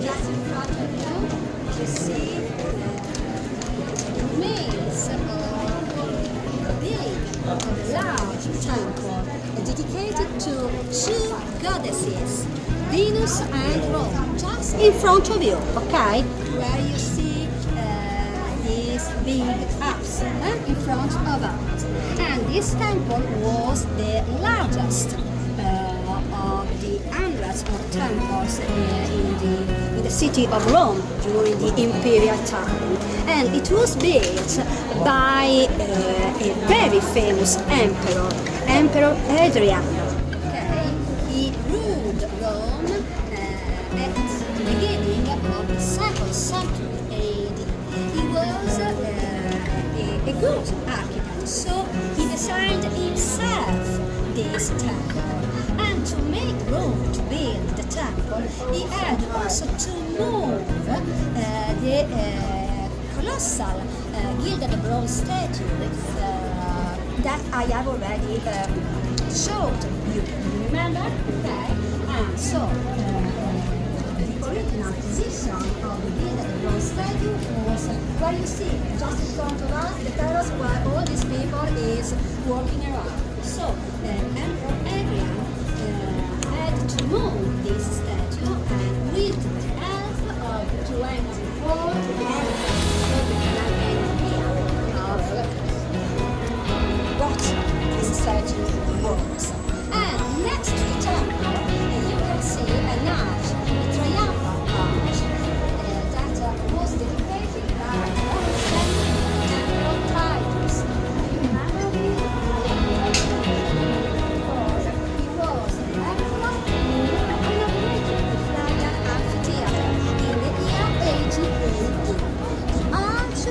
Just in front of you, you see remains of a big, large temple dedicated to two goddesses, Venus and Rome, just in front of you, okay? Where you see these big ups in front of us. And this temple was the largest of the hundreds of temples in the city of Rome during the imperial time. And it was built by a very famous emperor, Emperor Hadrian. Okay? He ruled Rome at the beginning of the 2nd century AD. He was a good architect, so he designed himself this temple. And to make room to build the temple, he had also to move the colossal gilded bronze statue that I have already showed you. Remember? Okay. And so the original position of the gilded bronze statue was where you see just in front of us the terrace where all these people is walking around. So Emperor Hadrian had to move this statue, and with the help of 24 elements, so we can have an idea of what this statue was. And next to the temple, you can see an arch, a triumphal arch, that was dedicated by Emperor Titus. Remember him? Because he was the emperor who inaugurated the Flavian Amphitheater in the year 80 AD. The arch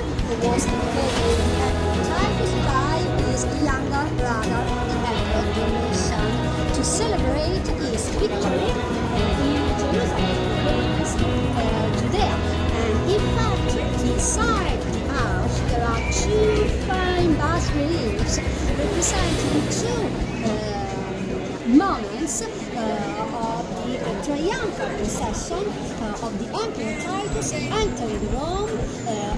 was dedicated to Emperor Titus by his younger brother, the Emperor Domitian, to celebrate his victory in Jerusalem against Judea. And in fact, inside the arch there are two fine bas reliefs representing two moments of the triumphal procession of the Emperor Titus entering Rome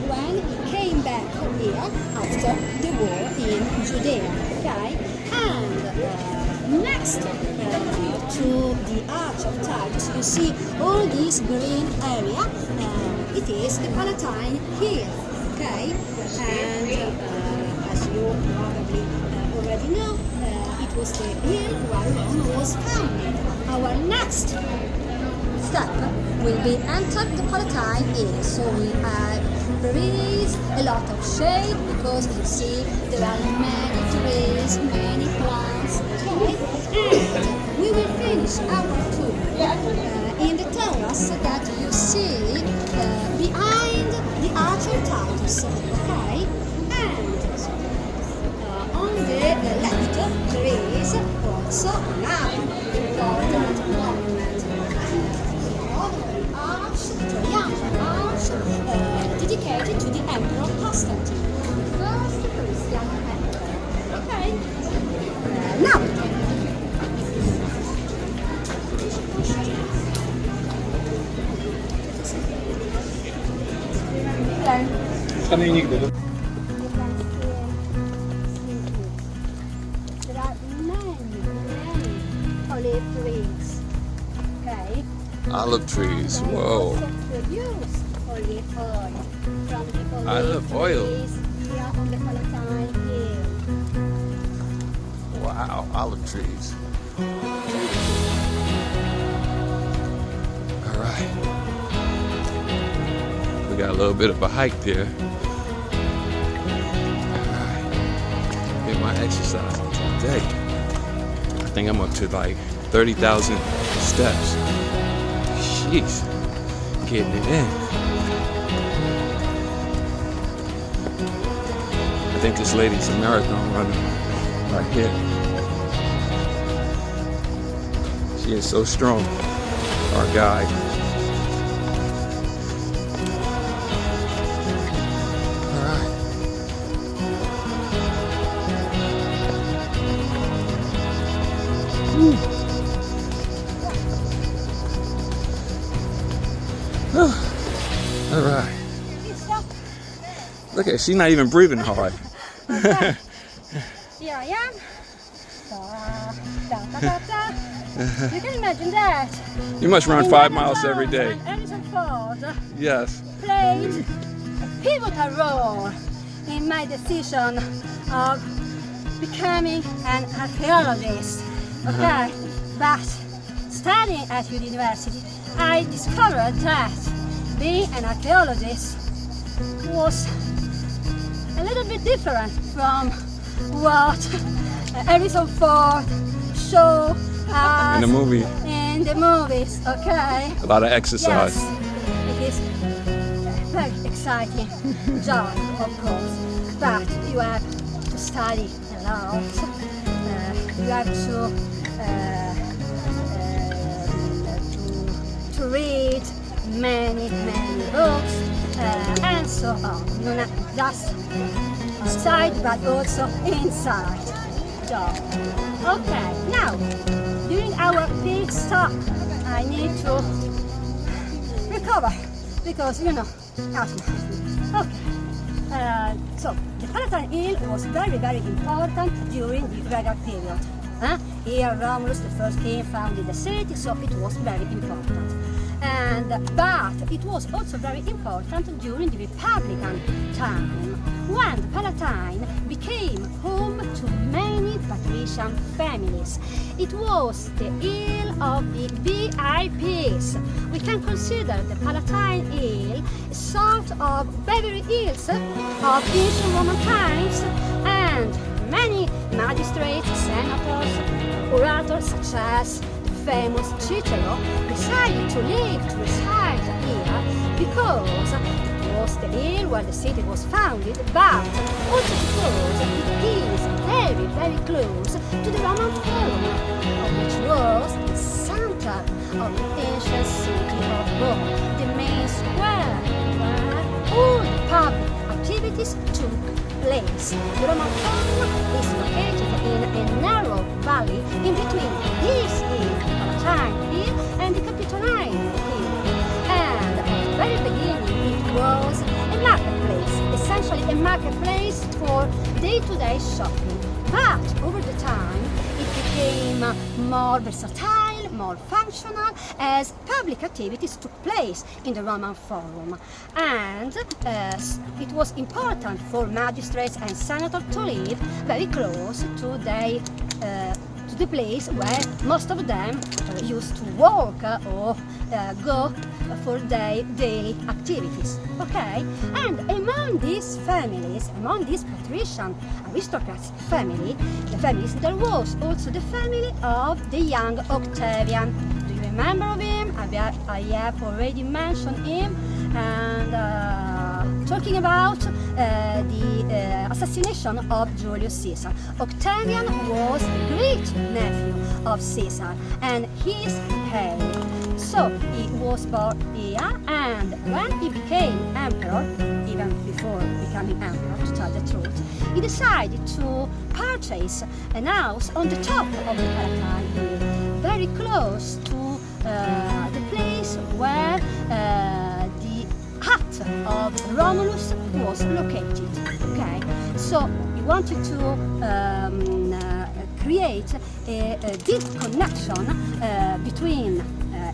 when he came back here after the war in Judea. Okay? And next to the Arch of Titus, you see all this green area. It is the Palatine Hill. Okay? And as you probably already know, it was the hill where Rome was founded. Our next step will be enter the Palatine Hill. So there is a lot of shade because you see there are many trees, many plants. Okay? And we will finish our tour in the terrace that you see behind the Arch of Titus. Okay? And on the left there is also another important monument, the arch, the triumphal arch, dedicated to the Emperor Constantine, the first Christian emperor. Okay? Now, Kami nigdy. there are many olive trees. Okay? Olive trees, And whoa. also produce olive oil from the Olive oil. trees here on the Palatine Hill. Wow, olive trees. All right. We got a little bit of a hike there. All right. Get my exercise today. I think I'm up to like 30,000 steps. Jeez. Getting it in. I think this lady's a marathon runner right here. She is so strong, our guide. All right. Look at her, she's not even breathing hard. Okay. Here I am. Da, da, da, da. You can imagine that. You must run 5 miles every day. And Harrison Ford Yes. played a pivotal role in my decision of becoming an archaeologist. Okay, but studying at university, I discovered that being an archaeologist was a little bit different from what Harrison Ford showed us In the movie, in the movies. Okay. a lot of exercise. Yes, it is a very exciting job, of course, but you have to study a lot. You have to read many books and so on. Not just outside, but also inside job. Okay, now during our big stop, I need to recover because you know asthma. Okay. So the Palatine Hill was very important during the regal period. Here Romulus, the first king, founded the city, so it was very important. But it was also very important during the Republican time, when the Palatine became home to many patrician families. It was the hill of the VIPs. We can consider the Palatine Hill a sort of Beverly Hills of ancient Roman times, and many magistrates, senators, orators such as the famous Cicero decided to reside here because it was the hill where the city was founded, but also because it is very close to the Roman Forum, which was the center of the ancient city of Rome, the main square where all the public activities took place. The Roman Forum is located in a narrow valley in between this hill, the Palatine Hill, and the Capitoline Hill. And at the very beginning it was a marketplace, essentially a marketplace for day-to-day shopping. But over the time it became more versatile, more functional, as public activities took place in the Roman Forum. And it was important for magistrates and senators to live very close to the place where most of them used to work or go for their daily activities. Okay? And among these families, among these patrician aristocrats families, there was also the family of the young Octavian. Do you remember of him? I have already mentioned him. And talking about the assassination of Julius Caesar. Octavian was the great nephew of Caesar and his heir. So he was born here, and when he became emperor, even before becoming emperor, to tell the truth, he decided to purchase a house on the top of the Palatine Hill, very close to the place where the hut of Romulus was located. Okay, so he wanted to create a deep connection between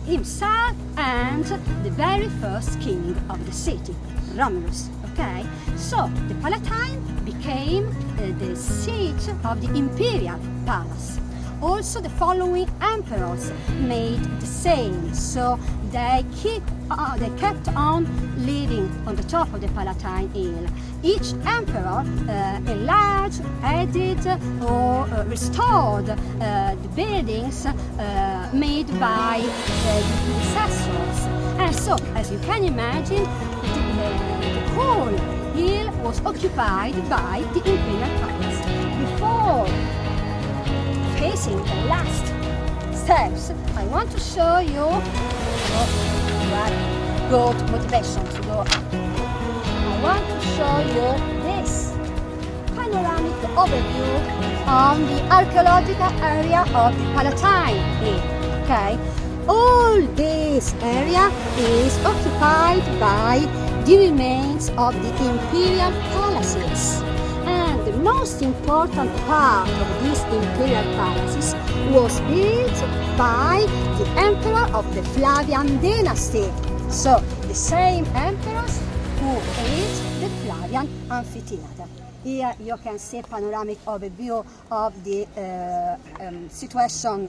himself and the very first king of the city, Romulus. Okay, so the Palatine became the seat of the imperial palace. Also, the following emperors made the same, so they kept on living on the top of the Palatine Hill. Each emperor enlarged, added, or restored the buildings made by the predecessors. And so, as you can imagine, the whole hill was occupied by the imperial palace. Before facing the last steps, I want to show you good motivation to go up. I want to show you this panoramic overview on the archaeological area of the Palatine Hill. Okay, all this area is occupied by the remains of the imperial palaces. And the most important part of these imperial palaces was built by the emperor of the Flavian dynasty. So the same emperors who built the Flavian amphitheater. Here you can see a panoramic overview of the situation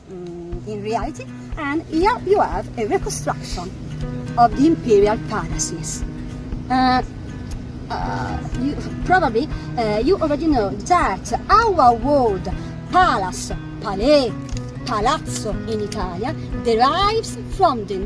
in reality, and here you have a reconstruction of the imperial palaces. You already know that our word palace, palais, palazzo in Italian derives from the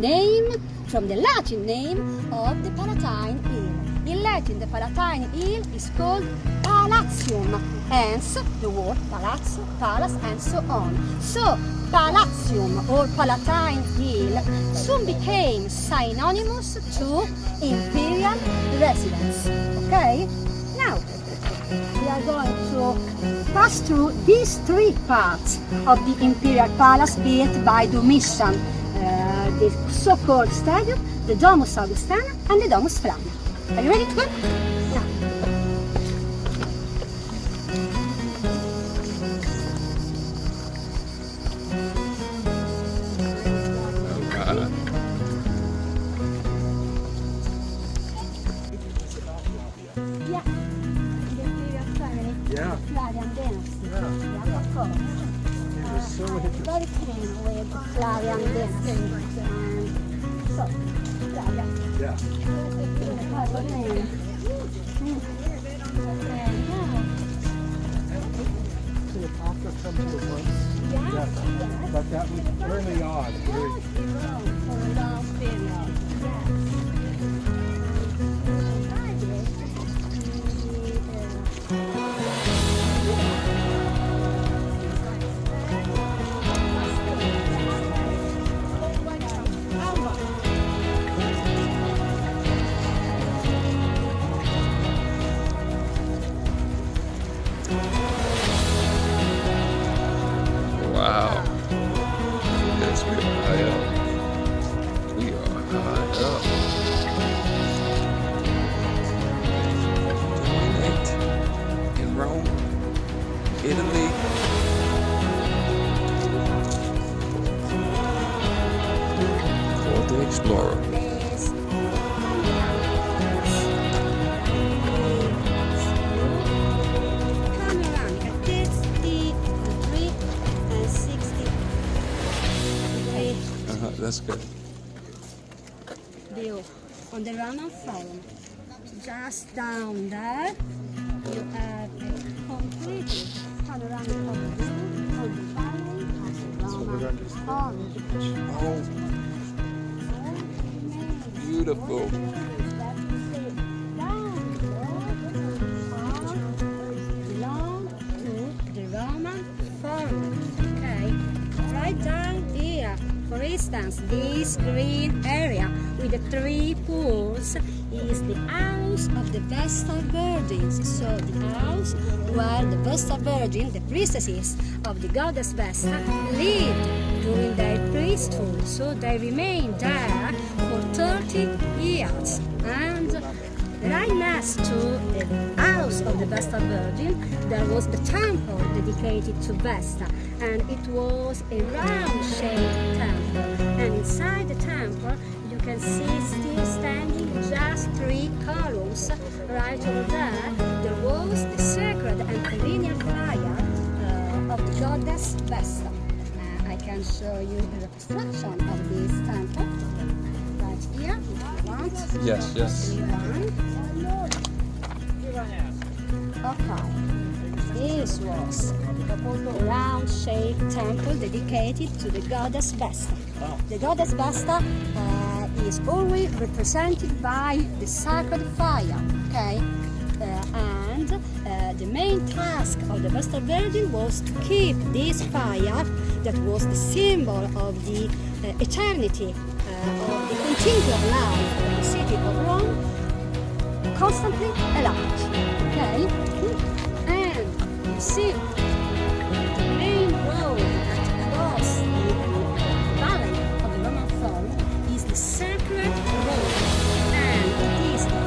Latin name of the Palatine Hill. In Latin, the Palatine Hill is called Palatium, hence the word palazzo, palace, and so on. So, Palatium or Palatine Hill soon became synonymous to imperial residence. Okay? Now, we are going to pass through these three parts of the imperial palace built by Domitian, the so-called stadium, the Domus Augustana, and the Domus Flavia. Are you ready to go? Now. Yeah, the imperial family, Yeah. the Flavian dynasty. Yeah. Yeah, of course. Very keen with the Flavian dynasty. So, Flavia. Yeah. So the Papa come to the front? Yes. But that was really odd. Wow. Yes, we are high up. We are high up. Dominate in Rome, Italy. Claude the Explorer. That's good. View on the Roman Forum. Just down there, you have a complete panoramic overview of the family of the Roman Forum. Oh, beautiful. Belong to the Roman Forum. Okay, right down here. For instance, this green area with the three pools is the house of the Vestal Virgins. So the house where the Vestal Virgin, the priestesses of the goddess Vesta, lived during their priesthood. So they remained there for 30 years. And right next to the house of the Vestal Virgin, there was the temple dedicated to Vesta, and it was a round-shaped temple. And inside the temple, you can see still standing just 3 columns. Right over there, there was the sacred and perennial fire of the goddess Vesta. I can show you a reconstruction of this temple. Right here, if you want. Yes, yes. Okay, this was a round-shaped temple dedicated to the goddess Vesta. The goddess Vesta is always represented by the sacred fire, okay? And the main task of the Vestal Virgin was to keep this fire, that was the symbol of the eternity, of the continuity of life of the city of Rome, constantly alive, okay? And you see, the main road that crosses the valley of the Roman Forum is the sacred road, and it is the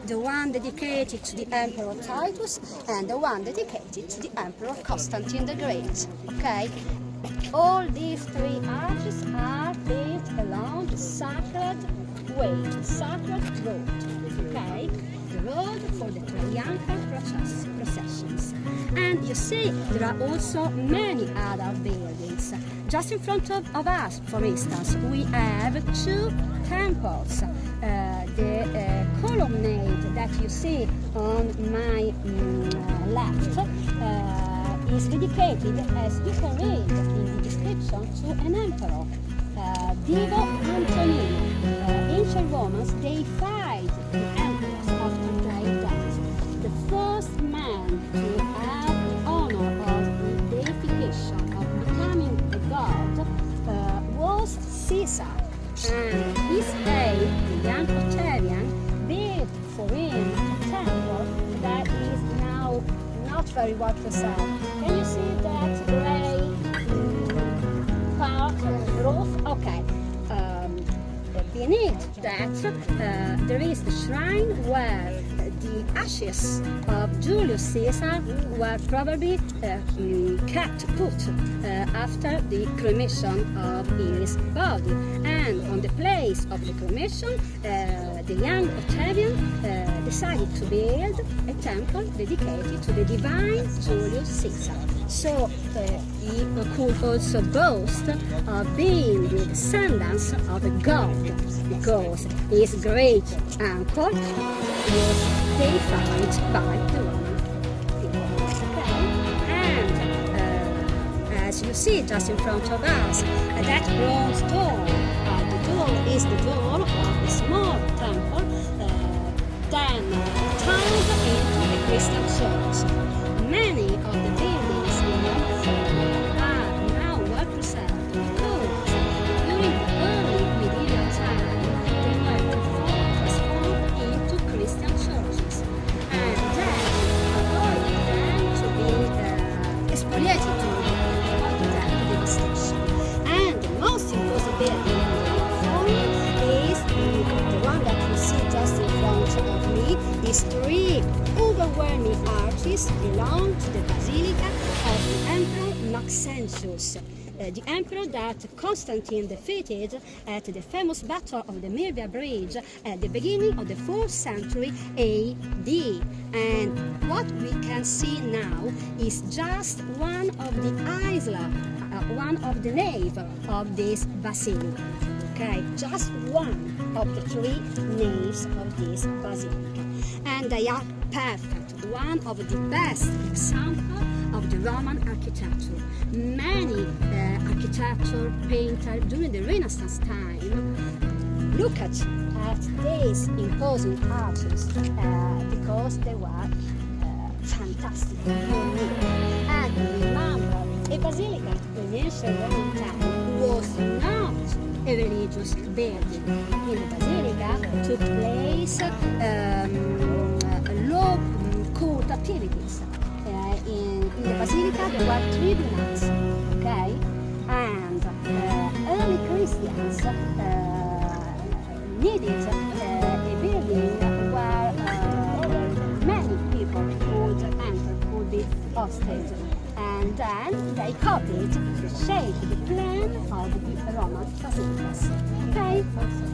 the one dedicated to the Emperor Titus, and the one dedicated to the Emperor Constantine the Great. Okay? All these three arches are built along the sacred way, the sacred road. Okay? The road for the triumphal processions. And you see, there are also many other buildings. Just in front of us, for instance, we have two temples. The colonnade that you see on my left is dedicated, as you can read in the description, to an emperor, Divo Antonino. Ancient Romans deified the emperors after their death. The first man to have the honor of the deification, of becoming a god, was Caesar. And his aide, the young Octavian, built for him a temple that is now not very well preserved. Can you see that grey part of the roof? Okay. Beneath that, there is the shrine where the ashes of Julius Caesar were probably put after the cremation of his body. And on the place of the cremation, the young Octavian decided to build a temple dedicated to the divine Julius Caesar. So he could also boast of being the descendants of a god, because his great uncle was deified by the Roman people. Okay? And as you see just in front of us, that bronze door, the door is the door of a small temple, then turned into a Christian church. Many of the buildings in Rome are now well preserved because during the early medieval time they were transformed into Christian churches, and then allowed them to be expoliated, to avoid them devastation. And the most important building in the forum is the one that you see just in front of me. These three overwhelming arches belong to the Basilica of the Emperor Maxentius, the emperor that Constantine defeated at the famous Battle of the Milvia Bridge at the beginning of the 4th century AD. And what we can see now is just one of the isla, one of the nave of this basilica. Okay, just one of the three naves of this basilica. And they are perfect, one of the best examples of the Roman architecture. Many architecture painted during the Renaissance time looked at these imposing arches because they were fantastic, unique. And remember, a basilica in ancient Roman time was not a religious building. In the basilica took place low cult activities. In the basilica there were tribunals, okay? And early Christians needed a building where many people could enter, could be hosted. And then they copied the shape, the plan of the Roman basilicas. Okay?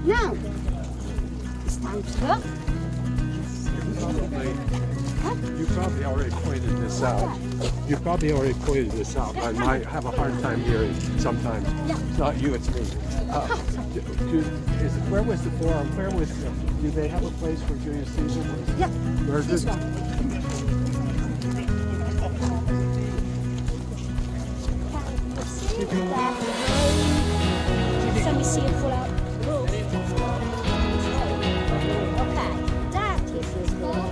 Now, it's time to go. You probably already pointed this out. You probably already pointed this out. I might have a hard time hearing sometimes. It's not you, it's me. Where was the forum? Do they have a place where Julius Caesar was? Yeah, Where's this it? one. That semicircular roof. Okay, that is his roof.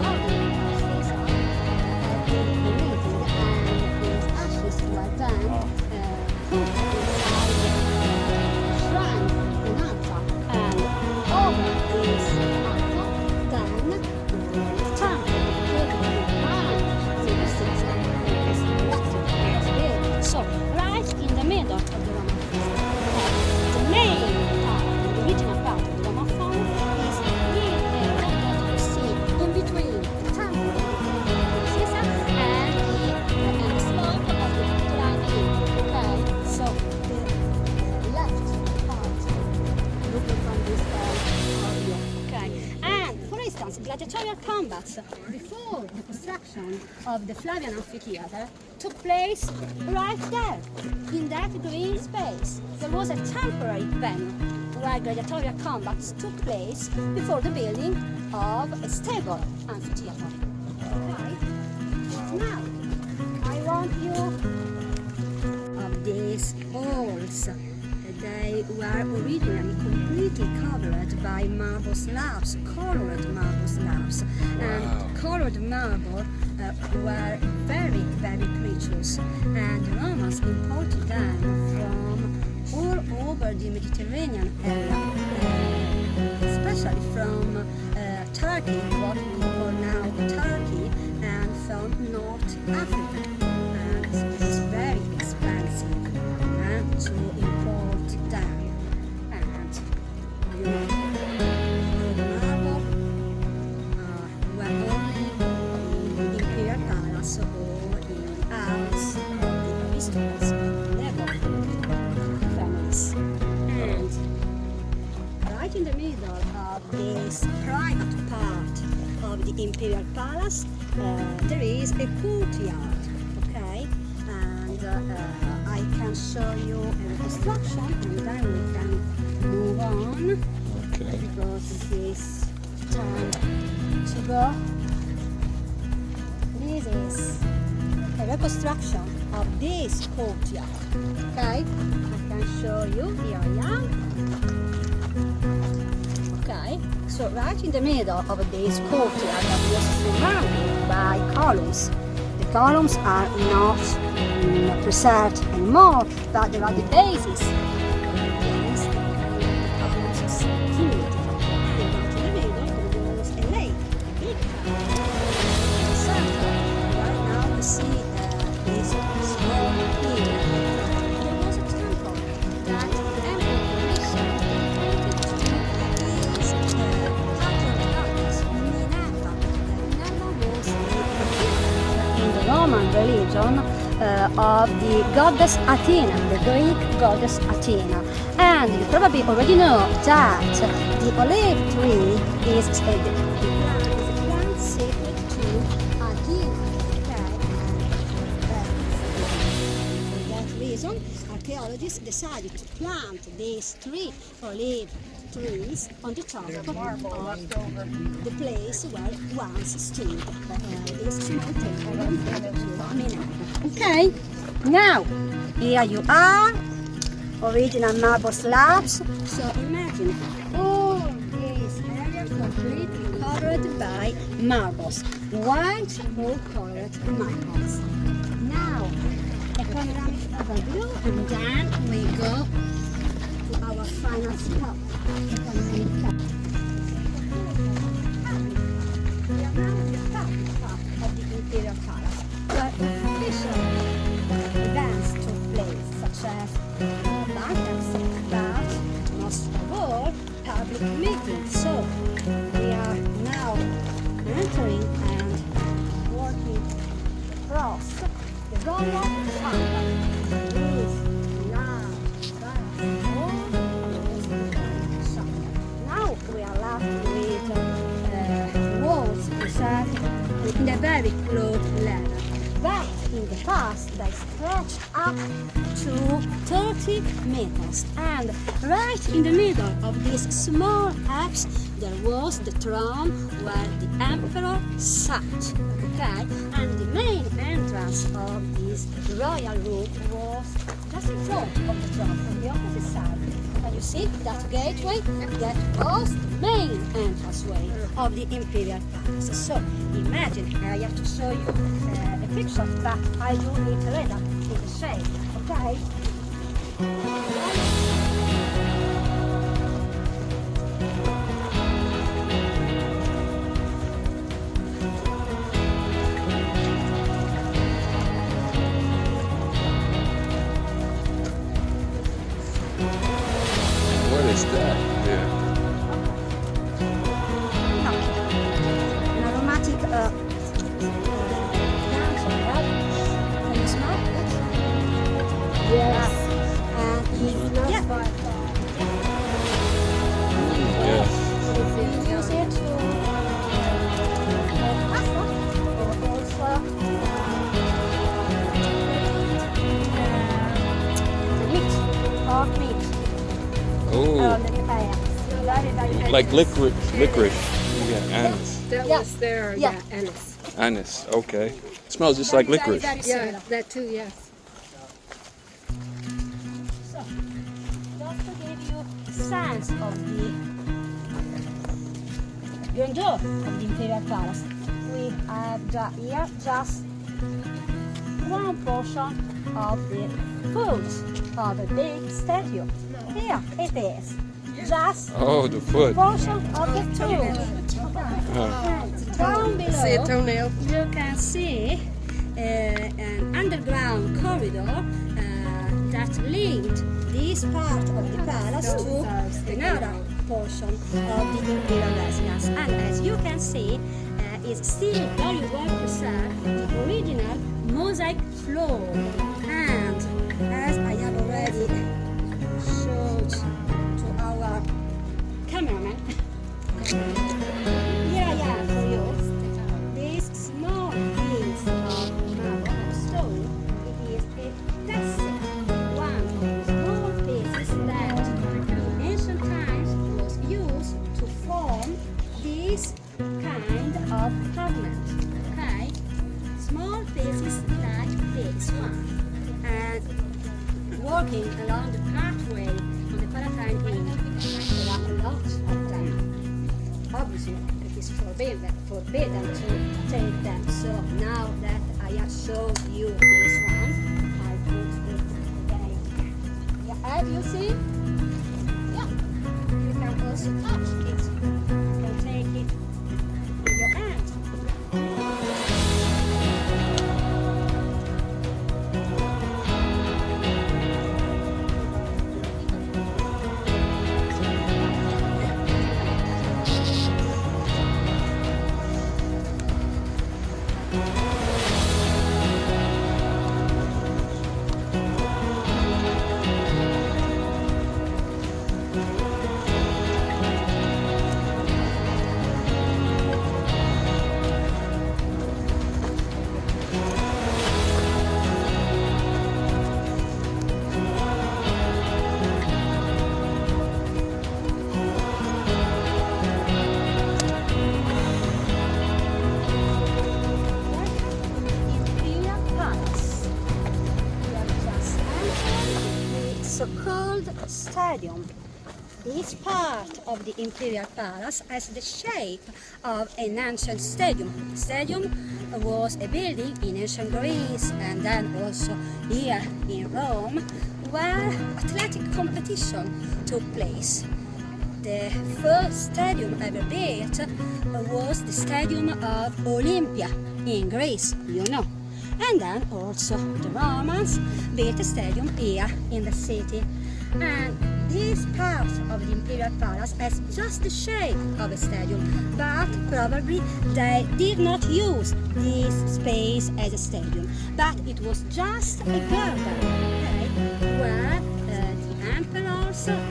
And his ashes were then put inside the shrine in altar, and over this altar, then the temple dedicated to Julius Caesar is erected. So, right in the middle of the Roman Forum, the main part of the gladiatorial combats before the construction of the Flavian amphitheater took place right there, in that green space. There was a temporary venue where gladiatorial combats took place before the building of a stable amphitheater. Okay? Now, I want you of these halls. They were originally completely covered by marble slabs, colored marble slabs. And colored marble were very, very precious. And the Romans imported them from all over the Mediterranean area, especially from Turkey, what we call now Turkey, and from North Africa. And it's very expensive to import them. And the marble were only in the imperial palace or in the house of the aristocrats, noble families. And right in the middle of this private part of the imperial palace, there is a courtyard, okay? And I can show you a reconstruction, and then we can move on. Okay. Because it is time to go. This is a reconstruction of this courtyard, okay? I can show you, here I am. Okay, so right in the middle of this courtyard that was surrounded by columns. The columns are not preserved anymore, but there are the bases. Yes, the columns are secured. And right in the middle there was a lake, a big lake. In the center, right now you see this small hill. There was a temple that the emperor commissioned to his patron goddess, Minerva. Minerva was the in the Roman religion of the goddess Athena, the Greek goddess Athena. And you probably already know that the olive tree is a plant sacred to Athena. For that reason, archaeologists decided to plant these 3 olive trees on the top of the place where once stood this small temple. Okay, now here you are, original marble slabs. So imagine all this area completely covered by marbles, white or colored marbles. Now a panoramic overview, and then we go to our final stop. The panoramic top. We are now in the public part of the imperial palace, where official events took place, such as banquets, but most of all, public meetings. So we are now entering and walking across the royal chamber. This large, vast hall is the chamber. Now we are left with walls preserved in a very close level. But in the past, they stretched up to 30 meters. And right in the middle of these small apse, there was the throne where the emperor sat. Okay? And the main entrance of this royal room was just in front of the throne, on the opposite side. And you see that gateway? That was the main entranceway of the imperial palace. So imagine, I have to show you a picture, but I do it later in the shade, okay? What is that? Yeah. An aromatic plant. Can you smell it? Yes. And it's not Yes. So if you use it to like licorice. Yeah, anise. That Yeah. was there, Yeah. yeah, anise. Anise, okay. Smells just like licorice. Very Yeah, similar. that too, yes. So, just to give you sense of the grandeur of the Imperial Palace, we have here just one portion of the foot of a big statue. Here it is, just Oh, the foot. portion of the foot. And down See a below, toenail? you can see an underground corridor that linked this part of the palace to another portion of the imperial residence. And as you can see, it's still very well preserved, the original mosaic floor. And as I have already showed to our cameraman, here I have for you this small piece of marble or stone. It is a tessera, one of the small pieces that in ancient times was used to form this kind of fragment. Okay? Small pieces like this one. And walking along the pathway on the Palatine Inn, there are a lot of them. Obviously, it is forbidden to take them. So now that I have shown you this one, I put it away. Yeah, and you see? Yeah. You can also touch it. You can take it with your hand. Imperial Palace. We have just entered the so-called stadium. This part of the Imperial Palace has the shape of an ancient stadium. The stadium was a building in ancient Greece and then also here in Rome where athletic competition took place. The first stadium ever built was the Stadium of Olympia in Greece, you know. And then also the Romans built a stadium here in the city. And this part of the Imperial Palace has just the shape of a stadium, but probably they did not use this space as a stadium, but it was just a garden, okay, where the emperors and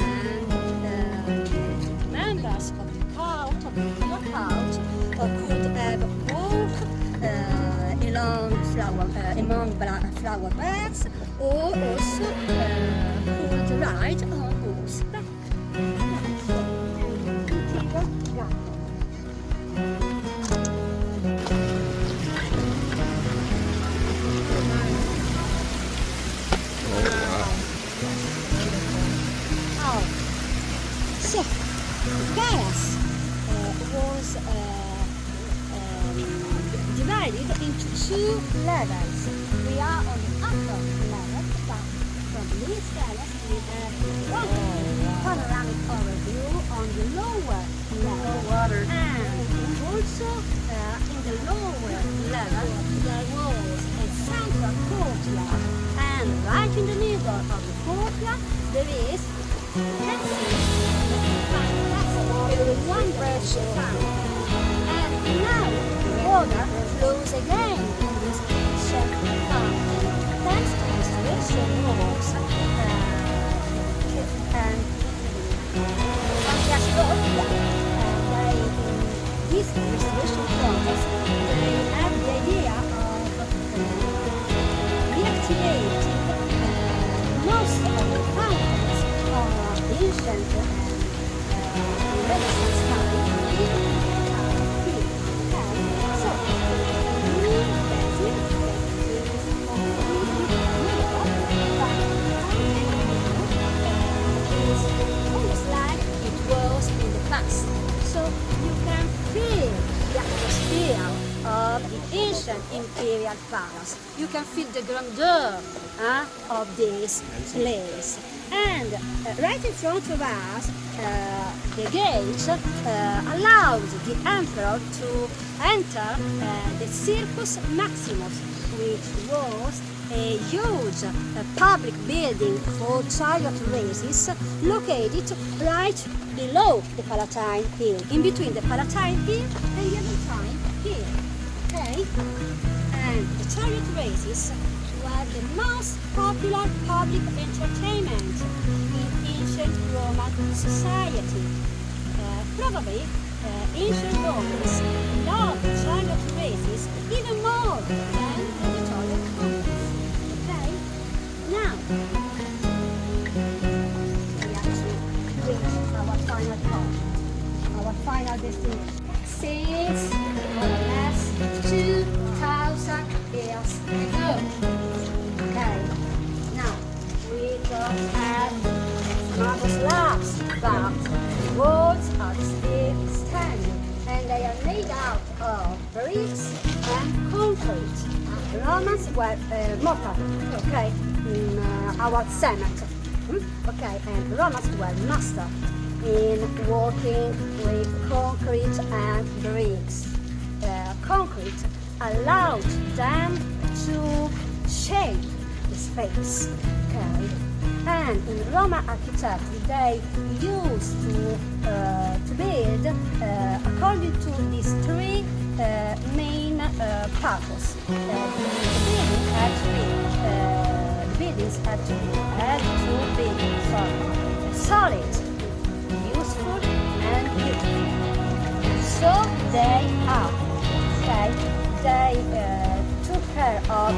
the members of the court, of the royal court, could have walked among flower beds, or also could ride on horseback. So, Paris was divided into two levels. We are on the upper level, but from this palace we have one panoramic overview on the lower level. And also in the lower level there was a central courtyard, and right in the middle of the courtyard there is, let's see, a wonderful fountain. And now the water flows again in this ancient fountain, thanks to restoration works and some years ago, these restoration projects, they have the idea of reactivating most of the fountains of ancient Renaissance of the ancient imperial palace. You can feel the grandeur of this place. And right in front of us, the gates allowed the emperor to enter the Circus Maximus, which was a huge public building for chariot races located right below the Palatine Hill, in between the Palatine Hill and the Aventine Hill. Okay? And the chariot races were the most popular public entertainment in ancient Roman society. Probably ancient Romans loved chariot races even more than the chariot contests. Okay? Now, we actually reach our final point, our final destination. Since more or less 2,000 years ago. Okay, now we don't have marble slabs, but the walls are still standing, and they are made out of bricks and concrete. Romans were mortar, okay, in our cement. Okay, and Romans were master in working with concrete and bricks. Concrete allowed them to shape the space. Okay? And in Roman architecture, they used to build according to these three main purposes. The buildings had to be solid, useful, and beautiful. So they are. Okay, they took care of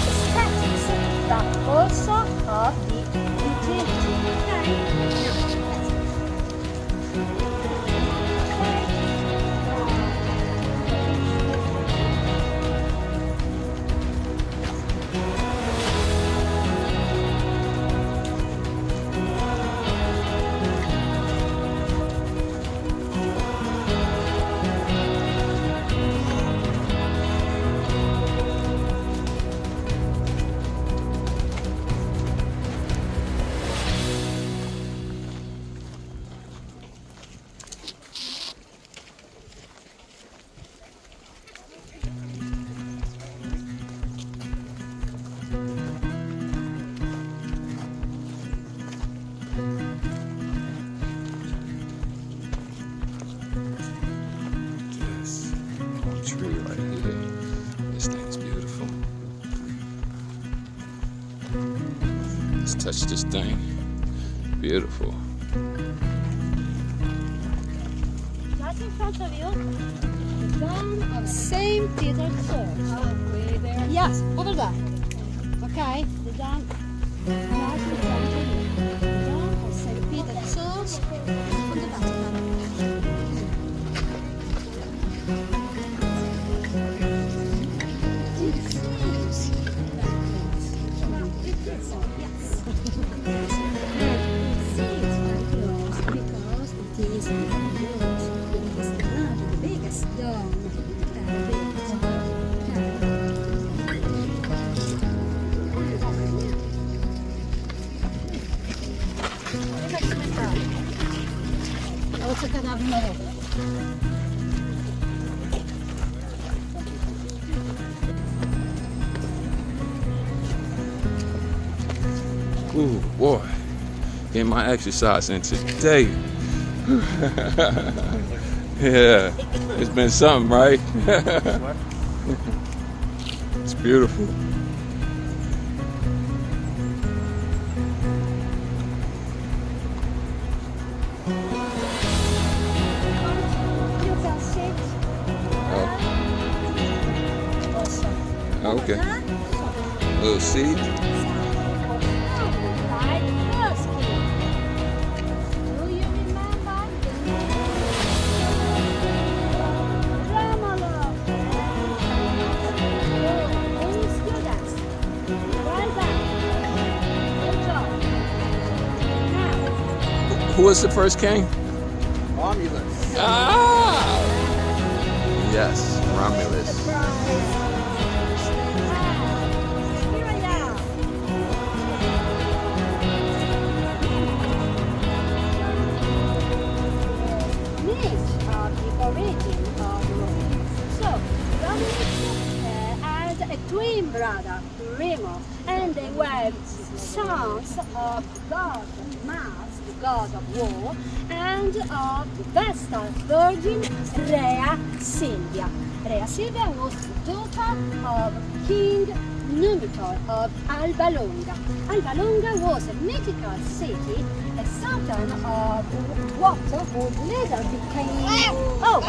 aesthetics, but also of the utility. Okay. Touch this thing. Beautiful. Right in front of you, the dome of St. Peter's Church. Yes, over there. Okay, the dome right in front of you. The dome of St. Peter's Church on the Vatican. Ooh, boy. Getting my exercise in today. Yeah, it's been something, right? It's beautiful. Okay. Little seat. Who was the first king? Romulus. Ah! Yes. Romulus. Surprise. Here I am. Myth of the origin of Rome. So, Romulus had a twin brother, Remo, and they were sons of the god Mars, the god of war, and of the Vestal Virgin Rhea Silvia. Rhea Silvia was the daughter of King Numitor of Alba Longa. Alba Longa was a mythical city, a southern of water who later became... Oh,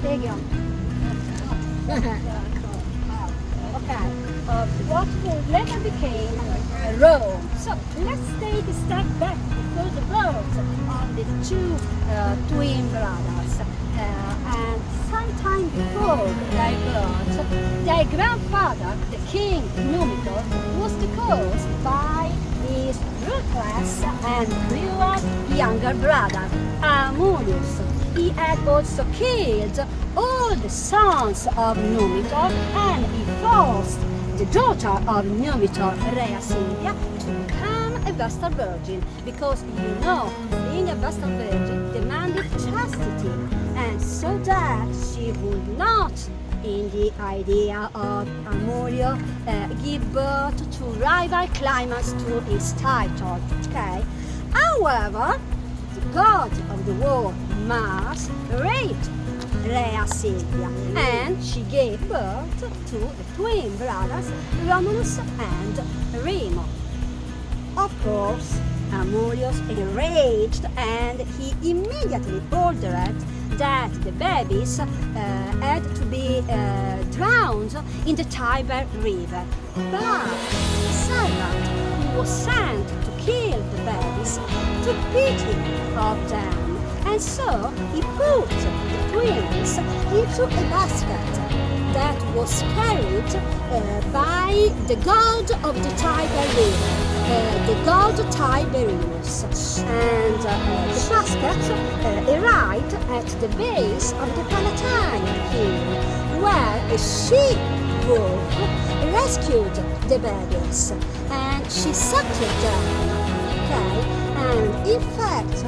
there you go. Okay, what later became Rome. So let's take a step back before the birth of the two twin brothers. And sometime before their birth, their grandfather, the king Numitor, was deposed by his ruthless and cruel younger brother, Amulius. He had also killed all the sons of Numitor, and he forced the daughter of Numitor, Rhea Silvia, to become a Vestal Virgin, because you know, being a Vestal Virgin demanded chastity, and so that she would not, in the idea of Amulio, give birth to rival claimants to his title. Okay? However, the god of the war, Mars, raped Rhea Silvia, and she gave birth to the twin brothers Romulus and Remo. Of course, Amulius enraged, and he immediately ordered that the babies had to be drowned in the Tiber River. But the servant who was sent to kill the babies took pity of them, and so he put the twins into a basket that was carried by the god of the Tiber River, the god Tiberius. And the basket arrived at the base of the Palatine Hill, where a she-wolf rescued the babies, and she suckled them. Okay? And in fact,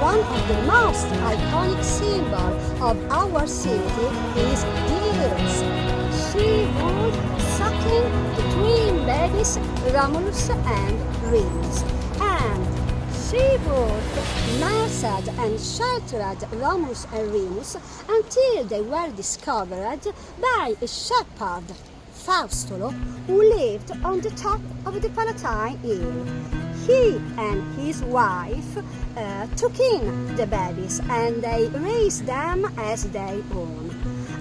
one of the most iconic symbols of our city is this she-wolf suckling the twin babies Romulus and Remus. And she-wolf nursed and sheltered Romulus and Remus until they were discovered by a shepherd, Faustolo, who lived on the top of the Palatine Hill. He and his wife took in the babies, and they raised them as their own.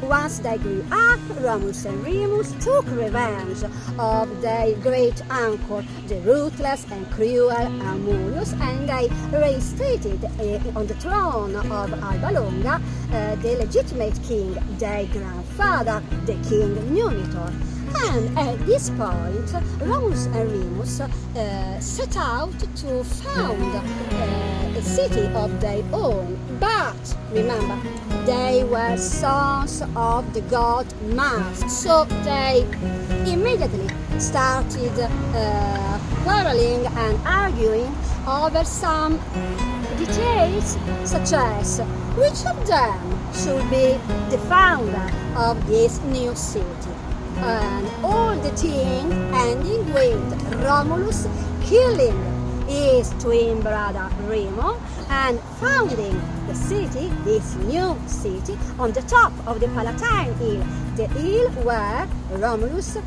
Once they grew up, Romulus and Remus took revenge of their great uncle, the ruthless and cruel Amulius, and they reinstated on the throne of Alba Longa the legitimate king, their grandfather, the king Numitor. And at this point, Romulus and Remus set out to found a city of their own. But remember, they were sons of the god Mars, so they immediately started quarreling and arguing over some details, such as which of them should be the founder of this new city. And all the thing ending with Romulus killing his twin brother Remo and founding the city, this new city, on the top of the Palatine Hill, the hill where Romulus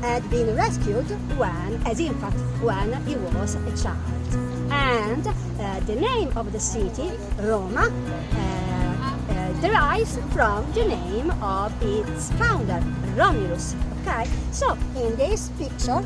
had been rescued when he was a child. And the name of the city, Roma, derives from the name of its founder, Romulus. Okay, so in this picture,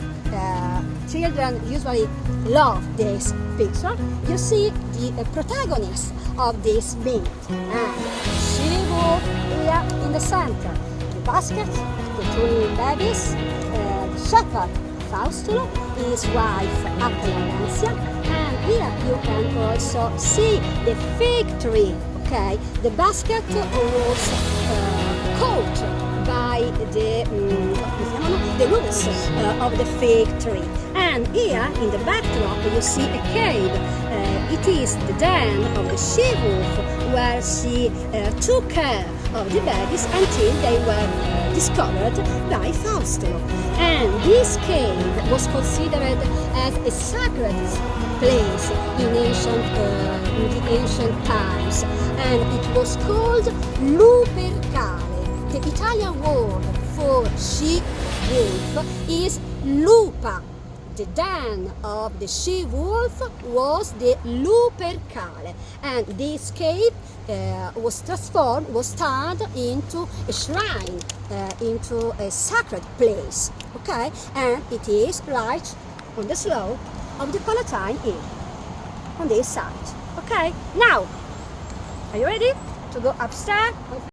children usually love this picture. You see the protagonist of this myth, and she was here in the center. The basket, the twin babies, the shepherd Faustolo, his wife Appalancia, and here you can also see the fig tree. Okay, the basket was caught the roots of the fig tree. And here in the backdrop you see a cave. It is the den of the she-wolf where she took care of the babies until they were discovered by Fausto. And this cave was considered as a sacred place in the ancient times, and it was called Lupercale. The Italian word for she-wolf is lupa. The den of the she-wolf was the Lupercale, and this cave was turned into a shrine, into a sacred place, okay? And it is right on the slope of the Palatine Hill, on this side, okay? Now, are you ready to go upstairs?